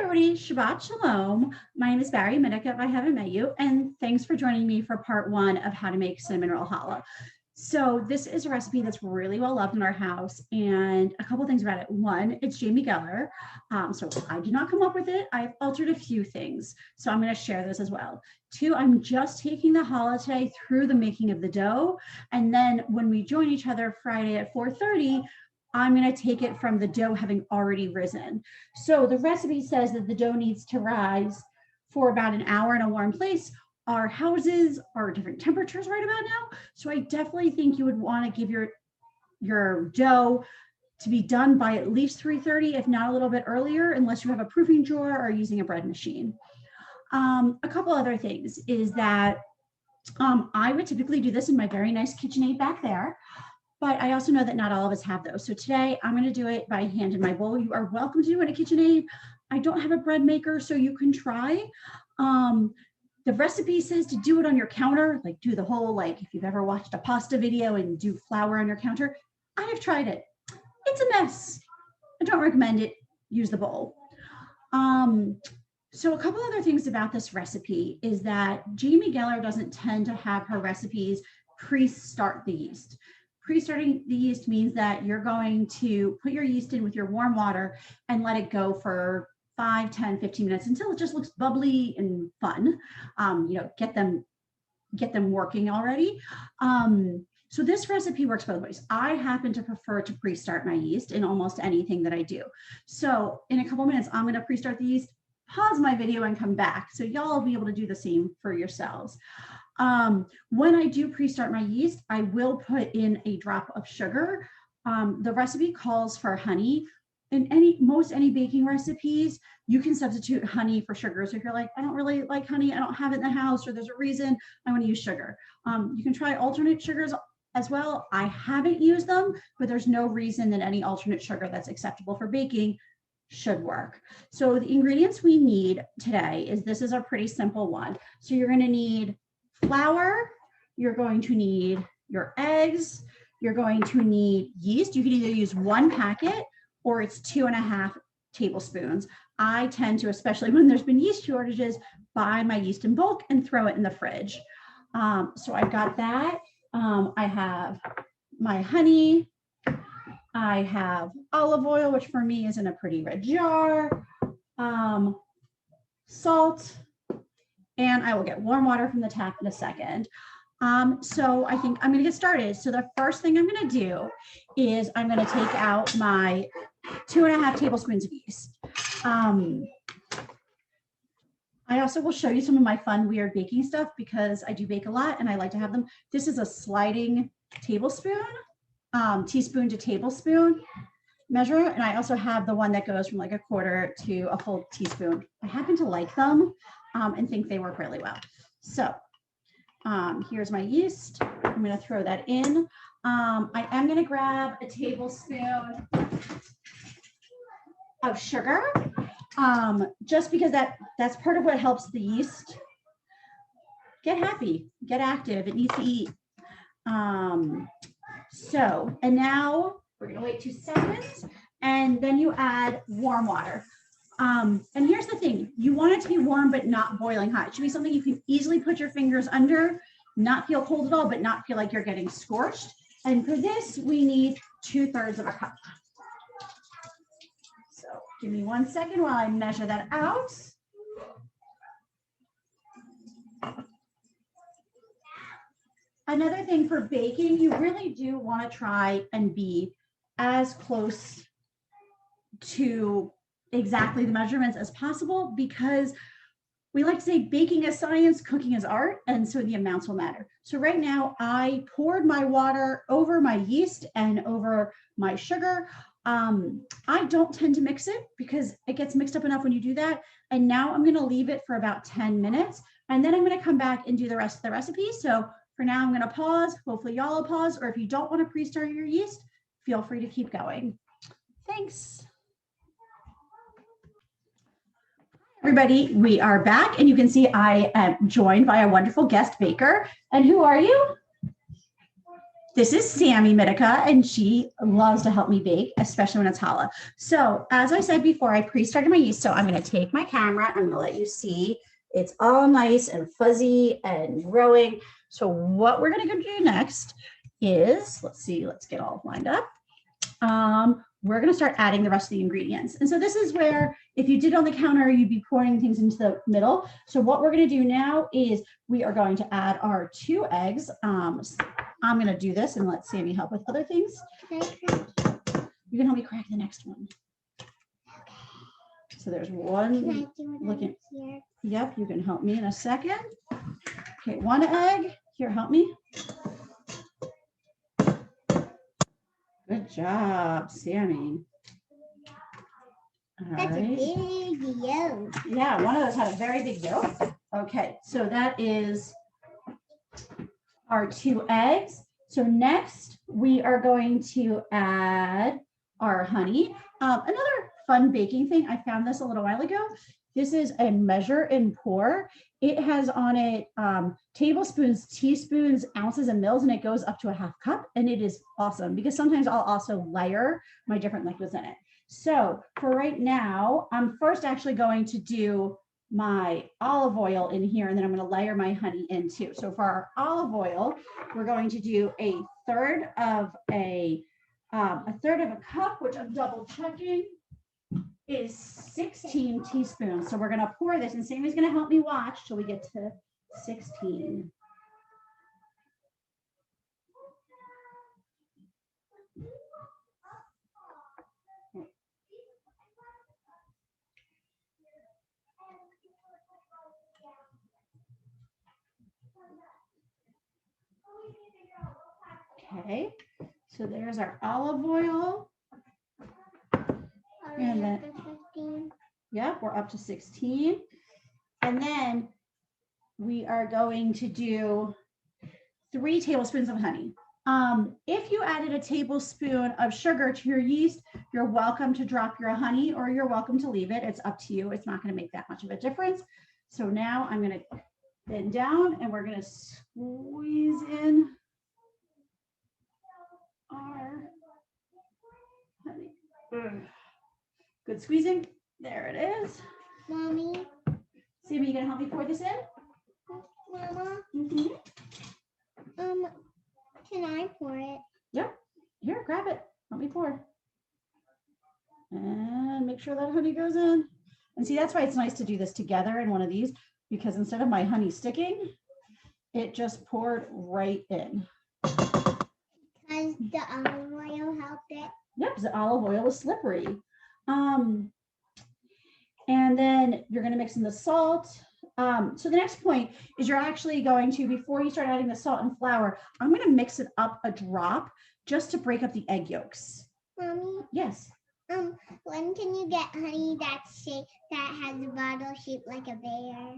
everybody, Shabbat Shalom. My name is Barrie Mittica, if I haven't met you, and thanks for joining me for part one of how to make cinnamon roll challah. So this is a recipe that's really well loved in our house, and a couple things about it. One, it's Jamie Geller, so I did not come up with it. I've altered a few things, so I'm going to share this as well. Two, I'm just taking the challah today through the making of the dough, and then when we join each other Friday at 4:30, I'm going to take it from the dough having already risen. So the recipe says that the dough needs to rise for about an hour in a warm place. Our houses are different temperatures right about now. So I definitely think you would want to give your dough to be done by at least 3:30, if not a little bit earlier, unless you have a proofing drawer or using a bread machine. A couple other things is that I would typically do this in my very nice KitchenAid back there. But I also know that not all of us have those. So today I'm going to do it by hand in my bowl. You are welcome to do it in a KitchenAid. I don't have a bread maker, so you can try. The recipe says to do it on your counter, like do the whole, like if you've ever watched a pasta video and do flour on your counter. I have tried it. It's a mess. I don't recommend it. Use the bowl. So a couple other things about this recipe is that Jamie Geller doesn't tend to have her recipes pre-start the yeast. Pre-starting the yeast means that you're going to put your yeast in with your warm water and let it go for 5, 10, 15 minutes until it just looks bubbly and fun. Get them working already. So this recipe works both ways. I happen to prefer to pre-start my yeast in almost anything that I do. So in a couple minutes, I'm going to pre-start the yeast, pause my video and come back. So y'all will be able to do the same for yourselves. When I do pre-start my yeast, I will put in a drop of sugar. The recipe calls for honey. In most any baking recipes, you can substitute honey for sugar. So if you're like, I don't really like honey, I don't have it in the house, or there's a reason I want to use sugar. You can try alternate sugars as well. I haven't used them, but there's no reason that any alternate sugar that's acceptable for baking should work. So the ingredients we need today this is a pretty simple one. So you're going to need flour, you're going to need your eggs, you're going to need yeast. You can either use 1 packet or it's 2.5 tablespoons. I tend to, especially when there's been yeast shortages, buy my yeast in bulk and throw it in the fridge. So I've got that. I have my honey. I have olive oil, which for me is in a pretty red jar. Salt. And I will get warm water from the tap in a second. So I think I'm going to get started. So the first thing I'm going to do is I'm going to take out my 2.5 tablespoons of yeast. I also will show you some of my fun, weird baking stuff because I do bake a lot and I like to have them. This is a sliding tablespoon, teaspoon to tablespoon measure. And I also have the one that goes from like a quarter to a full teaspoon. I happen to like them and think they work really well. So here's my yeast. I'm going to throw that in. I am going to grab a tablespoon of sugar, just because that's part of what helps the yeast get happy, get active. It needs to eat. And now we're going to wait 2 seconds, and then you add warm water. And here's the thing, you want it to be warm, but not boiling hot. It should be something you can easily put your fingers under, not feel cold at all, but not feel like you're getting scorched. And for this, we need 2/3 of a cup. So give me 1 second while I measure that out. Another thing for baking, you really do want to try and be as close to exactly the measurements as possible, because we like to say baking is science, cooking is art, and so the amounts will matter. So right now I poured my water over my yeast and over my sugar. I don't tend to mix it because it gets mixed up enough when you do that. And now I'm going to leave it for about 10 minutes, and then I'm going to come back and do the rest of the recipe. So for now, I'm going to pause. Hopefully y'all will pause, or if you don't want to pre-start your yeast, feel free to keep going. Thanks. Everybody, we are back, and you can see I am joined by a wonderful guest baker. And who are you? This is Sammy Mittica, and she loves to help me bake, especially when it's challah. So as I said before, I pre-started my yeast. So I'm going to take my camera. I'm going to let you see it's all nice and fuzzy and growing. So what we're going to do next is, let's see, let's get all lined up. We're going to start adding the rest of the ingredients. And so this is where, if you did on the counter, you'd be pouring things into the middle. So what we're going to do now is we are going to add our 2 eggs. I'm going to do this and let Sammy help with other things. You can help me crack the next one. So there's one looking. Yep, you can help me in a second. Okay, 1 egg. Here, help me. Good job, Sammy. All That's right. a big yolk. Yeah, one of those had a very big yolk. Okay, so that is our 2 eggs. So next we are going to add our honey. Another fun baking thing, I found this a little while ago. This is a measure and pour. It has on it tablespoons, teaspoons, ounces, and mils, and it goes up to a 1/2 cup. And it is awesome because sometimes I'll also layer my different liquids in it. So for right now, I'm first actually going to do my olive oil in here, and then I'm going to layer my honey in too. So for our olive oil, we're going to do a third of a cup, which I'm double checking is 16 teaspoons. So we're going to pour this, and Sammy's going to help me watch till we get to 16. Okay, so there's our olive oil. And then, yep, we're up to 16. And then we are going to do 3 tablespoons of honey. If you added a tablespoon of sugar to your yeast, you're welcome to drop your honey or you're welcome to leave it. It's up to you. It's not going to make that much of a difference. So now I'm going to bend down and we're going to squeeze in our honey. Good squeezing. There it is. Mommy. Sammy, you gonna help me pour this in? Mama. Mm-hmm. Can I pour it? Yep. Here, grab it. Let me pour. And make sure that honey goes in. And see, that's why it's nice to do this together in one of these, because instead of my honey sticking, it just poured right in. Because the olive oil helped it. Yep, the olive oil is slippery. And then you're going to mix in the salt. So the next point is you're actually going to, before you start adding the salt and flour, I'm going to mix it up a drop just to break up the egg yolks. Mommy? Yes. When can you get honey that's shaped, that has a bottle shaped like a bear?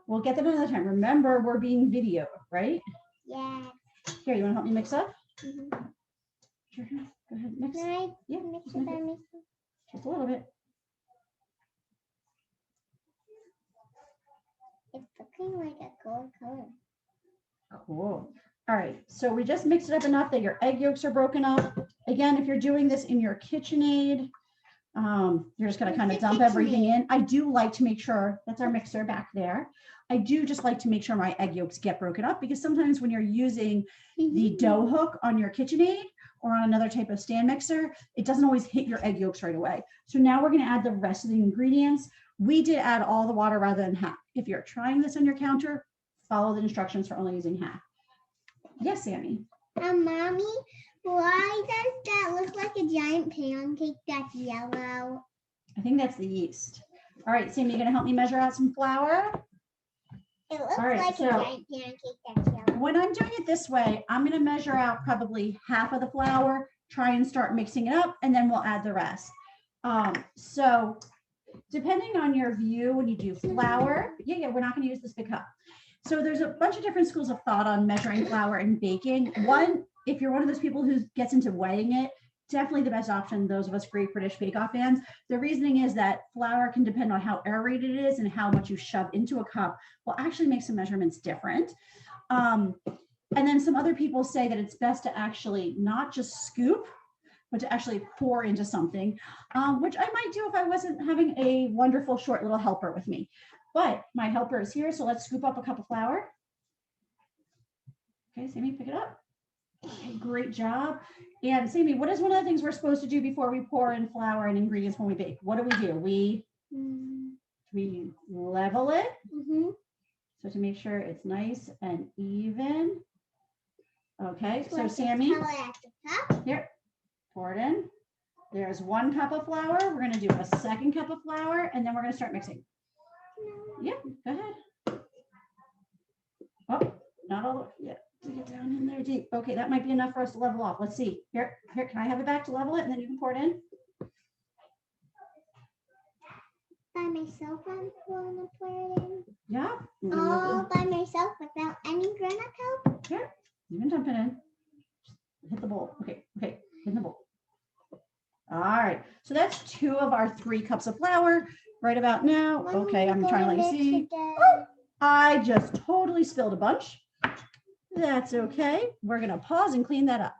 We'll get that another time. Remember, we're being videoed, right? Yeah. Here, you want to help me mix up? Mm-hmm. Sure. Go ahead, mix. Can I Yeah, mix just it mix by it. myself? Just a little bit. It's looking like a gold color. Cool. All right, so we just mixed it up enough that your egg yolks are broken up. Again, if you're doing this in your KitchenAid, you're just going to kind of dump everything in. I do like to make sure, that's our mixer back there. I do just like to make sure my egg yolks get broken up, because sometimes when you're using the dough hook on your KitchenAid or on another type of stand mixer, it doesn't always hit your egg yolks right away. So now we're going to add the rest of the ingredients. We did add all the water rather than half. If you're trying this on your counter, follow the instructions for only using half. Yes, Sammy. Mommy, why does that look like a giant pancake that's yellow? I think that's the yeast. All right, Sammy, you gonna help me measure out some flour? It looks All right, like so a giant pancake that's yellow. when I'm doing it this way, I'm gonna measure out probably half of the flour, try and start mixing it up, and then we'll add the rest. So depending on your view, when you do flour, we're not gonna use this big cup. So there's a bunch of different schools of thought on measuring flour and baking. One, if you're one of those people who gets into weighing it, definitely the best option, those of us Great British Bake Off fans. The reasoning is that flour can depend on how aerated it is and how much you shove into a cup will actually make some measurements different. And then some other people say that it's best to actually not just scoop, but to actually pour into something, which I might do if I wasn't having a wonderful short little helper with me. But my helper is here, so let's scoop up a cup of flour. Okay, Sammy, pick it up. Okay, great job. And Sammy, what is one of the things we're supposed to do before we pour in flour and ingredients when we bake? What do? We level it. So to make sure it's nice and even. Okay, so Sammy, here, pour it in. There's 1 cup of flour. We're going to do a 2nd cup of flour, and then we're going to start mixing. Yeah, go ahead. Oh, not all the way. Yeah, to get down in there deep. Okay, that might be enough for us to level off. Let's see. Here, can I have it back to level it, and then you can pour it in? By myself, I'm going to pour it in. Yeah. All by myself without any grown-up help? Here, you can dump it in. Hit the bowl. Okay, hit the bowl. All right, so that's 2 of our 3 cups of flour right about now. Okay, I'm trying to let you see. Oh, I just totally spilled a bunch. That's okay. We're going to pause and clean that up.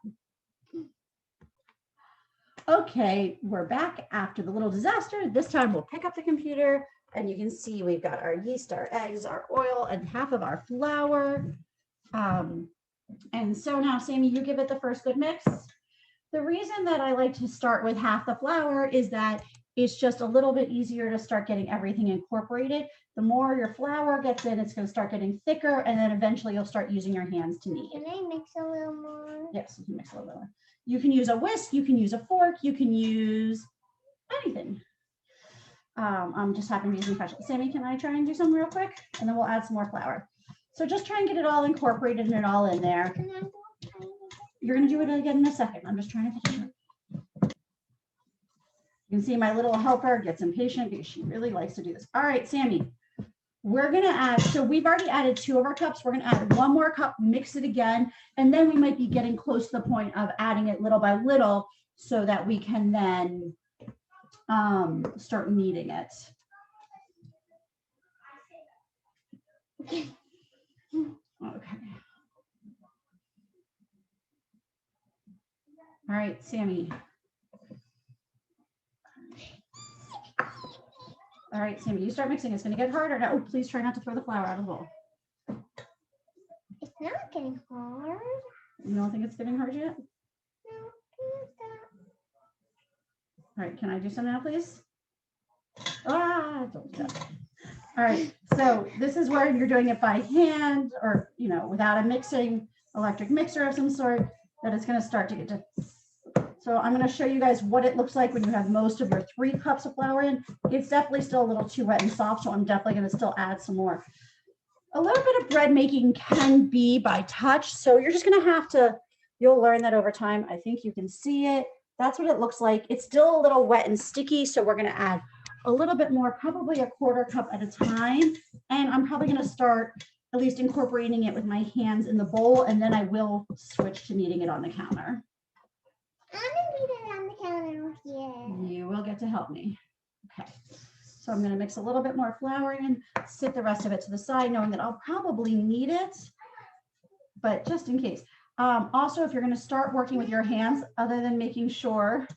Okay, we're back after the little disaster. This time we'll pick up the computer and you can see we've got our yeast, our eggs, our oil, and half of our flour. And so now, Sammy, you give it the first good mix. The reason that I like to start with half the flour is that it's just a little bit easier to start getting everything incorporated. The more your flour gets in, it's going to start getting thicker, and then eventually you'll start using your hands to knead. Can I mix a little more? Yes, you can mix a little bit more. You can use a whisk, you can use a fork, you can use anything. I'm just happy to be using special. Sammy, can I try and do something real quick? And then we'll add some more flour. So just try and get it all incorporated and it all in there. You're going to do it again in a second. I'm just trying to finish it. You can see my little helper gets impatient because she really likes to do this. All right, Sammy, we're going to add, so we've already added 2 of our cups. We're going to add 1 more cup, mix it again, and then we might be getting close to the point of adding it little by little so that we can then start kneading it. Okay. All right, Sammy. All right, Sammy, you start mixing. It's going to get harder now. Oh, please try not to throw the flour out of the bowl. It's not getting hard. You don't think it's getting hard yet? No, all right, can I do some now, please? Don't do that. All right, so this is where you're doing it by hand or, you know, without a mixing electric mixer of some sort, that it's going to start to get to. So I'm going to show you guys what it looks like when you have most of your 3 cups of flour in. It's definitely still a little too wet and soft, so I'm definitely going to still add some more. A little bit of bread making can be by touch, so you're just going to have to, you'll learn that over time. I think you can see it. That's what it looks like. It's still a little wet and sticky, so we're going to add a little bit more, probably a 1/4 cup at a time. And I'm probably going to start at least incorporating it with my hands in the bowl, and then I will switch to kneading it on the counter. I'm gonna knead it on the counter here. You will get to help me. Okay. So I'm going to mix a little bit more flour in, sit the rest of it to the side, knowing that I'll probably need it, but just in case. Also, if you're going to start working with your hands, other than making sure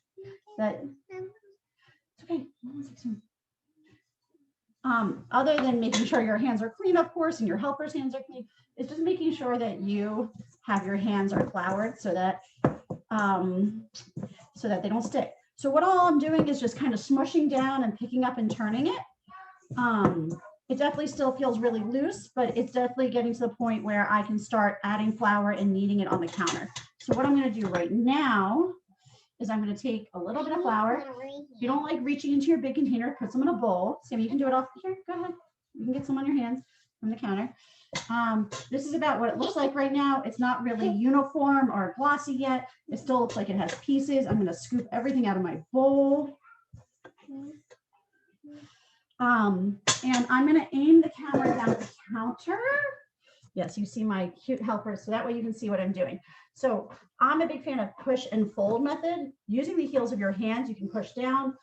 that it's okay. Other than making sure your hands are clean, of course, and your helper's hands are clean, it's just making sure that you have your hands are floured so that they don't stick. So what all I'm doing is just kind of smushing down and picking up and turning it. It definitely still feels really loose, but it's definitely getting to the point where I can start adding flour and kneading it on the counter. So what I'm going to do right now is I'm going to take a little bit of flour. If you don't like reaching into your big container, put some in a bowl. Sammy, you can do it off here. Go ahead. You can get some on your hands from the counter. This is about what it looks like right now. It's not really uniform or glossy yet. It still looks like it has pieces. I'm going to scoop everything out of my bowl. And I'm going to aim the camera down at the counter. Yes, you see my cute helper, so that way you can see what I'm doing. So I'm a big fan of push and fold method. Using the heels of your hands, you can push down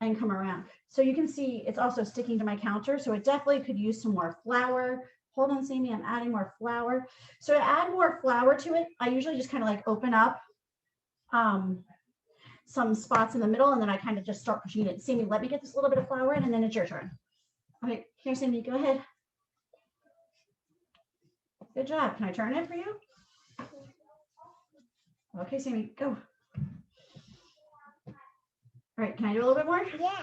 and come around. So you can see it's also sticking to my counter, so it definitely could use some more flour. hold on, Sammy, I'm adding more flour. So to add more flour to it, I usually just kind of like open up some spots in the middle, and then I kind of just start pushing it. Sammy, let me get this little bit of flour in, and then it's your turn. Okay, here, Sammy, go ahead. Good job. Can I turn it for you? Okay, Sammy, go. All right, can I do a little bit more? Yeah.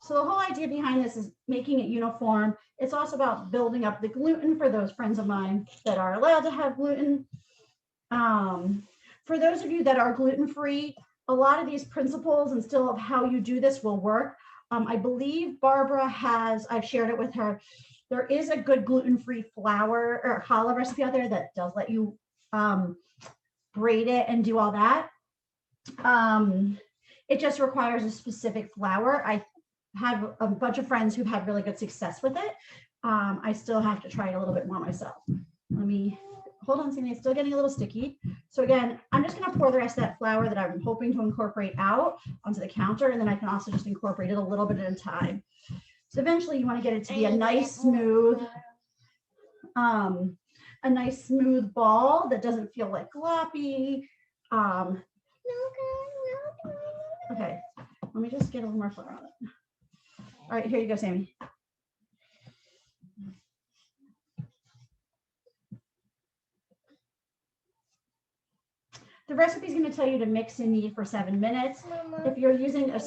So the whole idea behind this is making it uniform. It's also about building up the gluten for those friends of mine that are allowed to have gluten. For those of you that are gluten-free, a lot of these principles and still of how you do this will work. I believe Barbara has, I've shared it with her. There is a good gluten-free flour or challah recipe out there that does let you braid it and do all that. It just requires a specific flour. I have a bunch of friends who've had really good success with it. I still have to try it a little bit more myself. Let me, hold on, Sammy, it's still getting a little sticky. So again, I'm just gonna pour the rest of that flour that I'm hoping to incorporate out onto the counter, and then I can also just incorporate it a little bit at a time. So eventually you wanna get it to be a nice smooth ball that doesn't feel like gloppy. Okay, let me just get a little more flour on it. All right, here you go, Sammy. The recipe is going to tell you to mix and knead for 7 minutes. Mama, if you're using a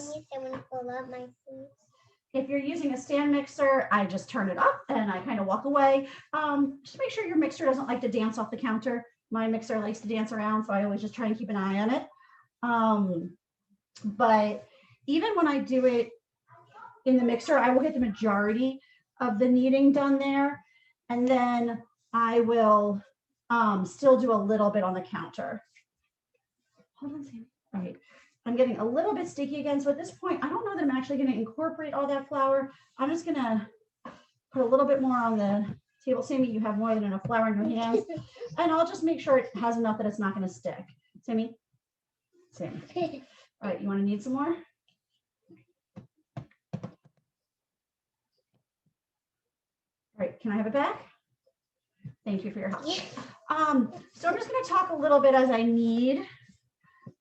stand mixer, I just turn it up and I kind of walk away. Just make sure your mixer doesn't like to dance off the counter. My mixer likes to dance around, so I always just try and keep an eye on it. But even when I do it in the mixer, I will get the majority of the kneading done there, and then I will still do a little bit on the counter. Hold on, Sammy. All right, I'm getting a little bit sticky again. So at this point, I don't know that I'm actually going to incorporate all that flour. I'm just going to put a little bit more on the table. Sammy, you have more than enough flour in your hands. And I'll just make sure it has enough that it's not going to stick. Sammy? Sammy. All right, you want to knead some more? All right, can I have it back? Thank you for your help. So I'm just going to talk a little bit as I knead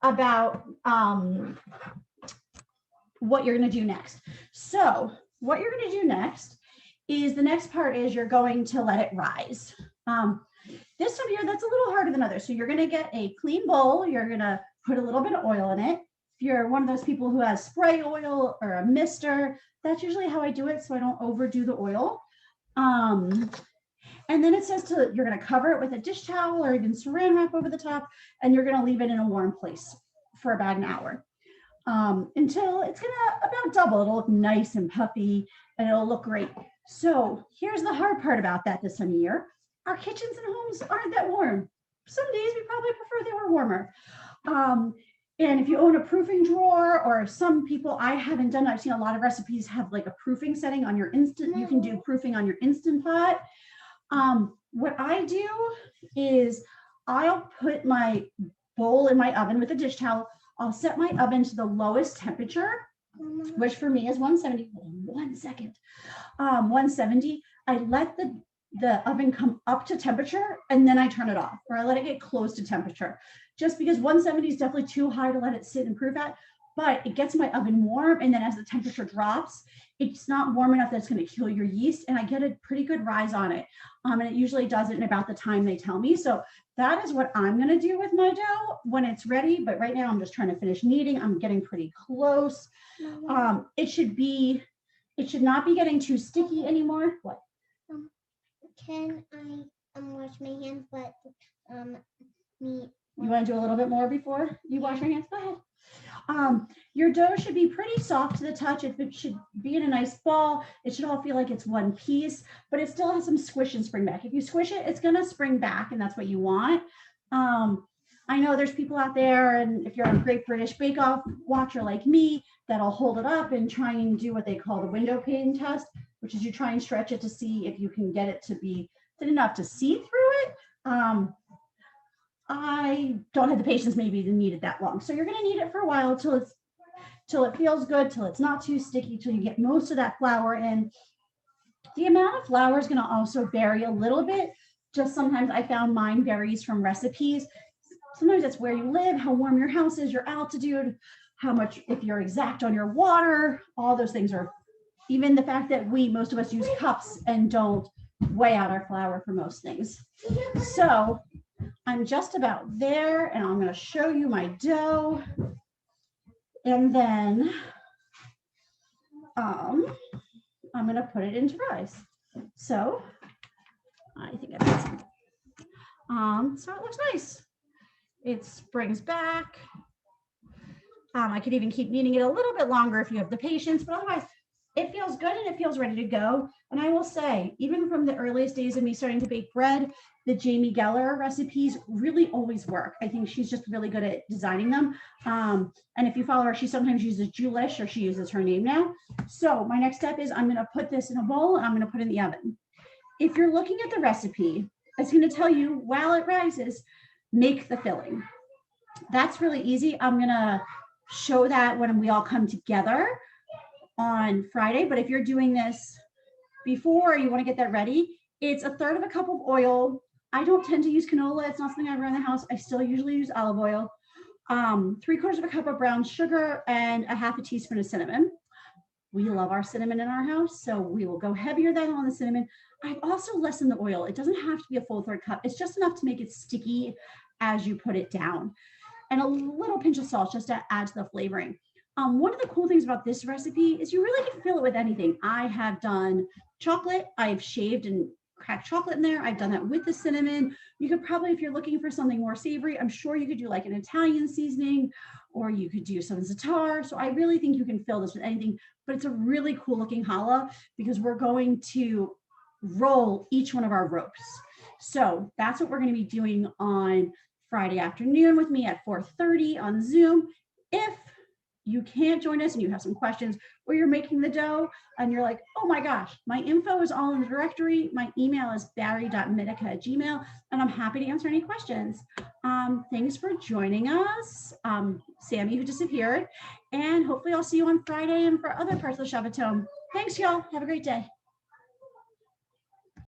about what you're going to do next. So what you're going to do next is the next part is you're going to let it rise. This time of year, that's a little harder than others. So you're going to get a clean bowl. You're going to put a little bit of oil in it. If you're one of those people who has spray oil or a mister, that's usually how I do it so I don't overdo the oil. And then it says you're going to cover it with a dish towel or even saran wrap over the top, and you're going to leave it in a warm place for about an hour until it's going to about double. It'll look nice and puffy and it'll look great. So here's the hard part about that this time of year. Our kitchens and homes aren't that warm. Some days we probably prefer they were warmer. And if you own a proofing drawer, or some people, I haven't done, I've seen a lot of recipes have like a proofing setting on your instant, you can do proofing on your Instant Pot. What I do is I'll put my bowl in my oven with a dish towel. I'll set my oven to the lowest temperature, which for me is 170. 1 second. 170. I let the oven come up to temperature and then I turn it off, or I let it get close to temperature, just because 170 is definitely too high to let it sit and proof at, but it gets my oven warm. And then as the temperature drops, it's not warm enough that it's going to kill your yeast, and I get a pretty good rise on it. And it usually does it in about the time they tell me. So that is what I'm going to do with my dough when it's ready. But right now I'm just trying to finish kneading. I'm getting pretty close. It should not be getting too sticky anymore. What? Can I wash my hands, but me. You want to do a little bit more before you wash your hands? Go ahead. Your dough should be pretty soft to the touch. It should be in a nice ball. It should all feel like it's one piece, but it still has some squish and spring back. If you squish it, it's going to spring back, and that's what you want. I know there's people out there, and if you're a Great British Bake Off watcher like me, that'll hold it up and try and do what they call the window pane test, which is you try and stretch it to see if you can get it to be thin enough to see through it. I don't have the patience maybe to knead it that long. So you're going to knead it for a while till it feels good, till it's not too sticky, till you get most of that flour in. The amount of flour is going to also vary a little bit. Just sometimes I found mine varies from recipes. Sometimes it's where you live, how warm your house is, your altitude, how much, if you're exact on your water, all those things are, even the fact that most of us use cups and don't weigh out our flour for most things. So I'm just about there, and I'm going to show you my dough. And then I'm going to put it into rice. So I think I got some. So it looks nice. It springs back. I could even keep kneading it a little bit longer if you have the patience, but otherwise it feels good and it feels ready to go. And I will say, even from the earliest days of me starting to bake bread, the Jamie Geller recipes really always work. I think she's just really good at designing them. And if you follow her, she sometimes uses Julish, or she uses her name now. So my next step is I'm going to put this in a bowl and I'm going to put it in the oven. If you're looking at the recipe, it's going to tell you while it rises, make the filling. That's really easy. I'm going to show that when we all come together on Friday. But if you're doing this before, you want to get that ready, it's 1/3 of a cup of oil. I don't tend to use canola. It's not something I run in the house. I still usually use olive oil. 3/4 of a cup of brown sugar and 1/2 teaspoon of cinnamon. We love our cinnamon in our house, so we will go heavier than on the cinnamon. I've also lessened the oil. It doesn't have to be a full 1/3 cup. It's just enough to make it sticky as you put it down. And a little pinch of salt just to add to the flavoring. One of the cool things about this recipe is you really can fill it with anything. I have done chocolate. I've shaved and cracked chocolate in there. I've done that with the cinnamon. You could probably, if you're looking for something more savory, I'm sure you could do like an Italian seasoning, or you could do some za'atar. So I really think you can fill this with anything, but it's a really cool looking challah because we're going to roll each one of our ropes. So that's what we're going to be doing on Friday afternoon with me at 4:30 on Zoom. If you can't join us and you have some questions, or you're making the dough and you're like, oh my gosh, my info is all in the directory. My email is barrie.mittica@gmail.com, and I'm happy to answer any questions. Thanks for joining us, Sammy, who disappeared, and hopefully I'll see you on Friday and for other parts of the Shabbaton. Thanks, y'all. Have a great day.